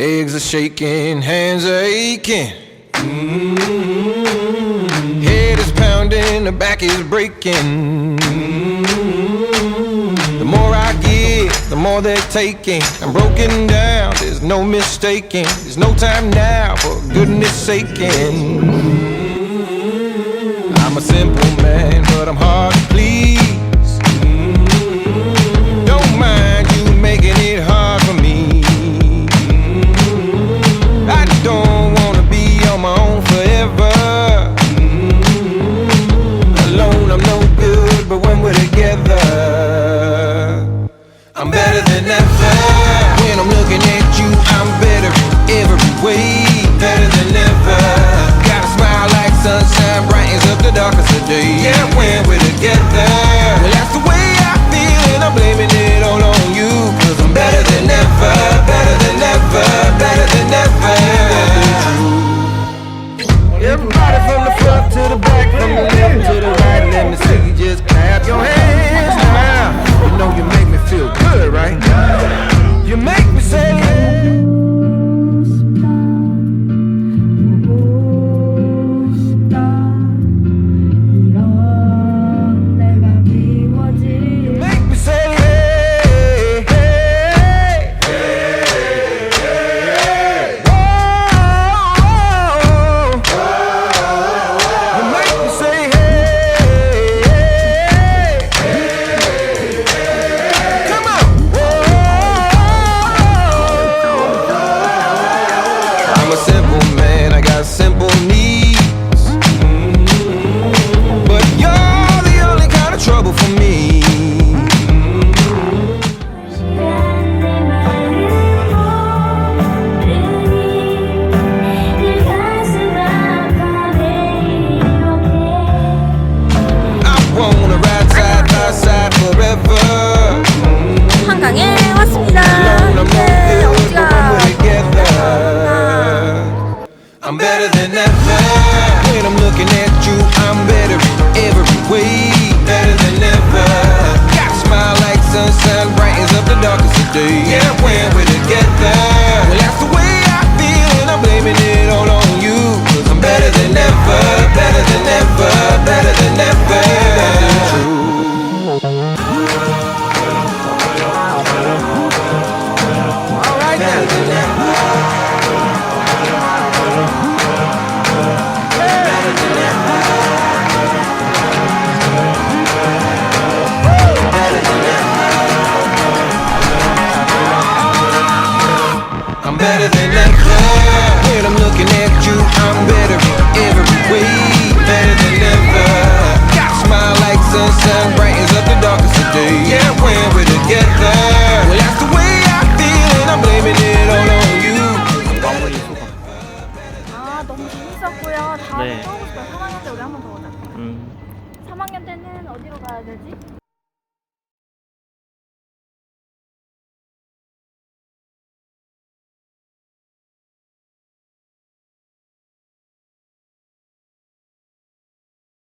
Legs are shaking, hands are aching. Head is pounding, the back is breaking. The more I give, the more they're taking. I'm broken down, there's no mistaking. There's no time now, for goodness saking. I'm a simple man, but I'm hard to please. Don't mind you making it hard for me. I don't wanna be on my own forever. Alone I'm no good, but when we're together, I'm better than ever. When I'm looking at you, I'm better every way. Better than ever. Got a smile like sunshine, brightens up the darkest of days. Yeah, when we're together, well, that's the way I feel, and I'm blaming it all on you. Cause I'm better than ever, better than ever, better than ever. Everybody from the front to the back, from the left to the right, let me see you just clap your hands now. You know you make me feel good, right? You make me say simple needs, but you're the only kind of trouble for me. I wanna ride side by side forever. 한강에 왔습니다. 네, 어디가? I'm better than ever. When I'm looking at you, I'm better every way. Better than ever. Got a smile like sunshine, brightens up the darkest of days. Yeah, when we're together, well, that's the way I feel, and I'm blaming it all on you. Cause I'm better than ever, better than ever, better than ever. That's true. All right, better than ever. I'm better than ever. When I'm looking at you, I'm better every way. Better than ever. Got a smile like sunshine, brightens up the darkest of days. Yeah, when we're together, well, that's the way I feel, and I'm blaming it all on you. 마무리 소감. 아, 너무 재밌었고요. 다음에 네. 또 오고 싶어요. 3학년 때 우리 한 번 더 오자. 3학년 때는 어디로 가야 되지?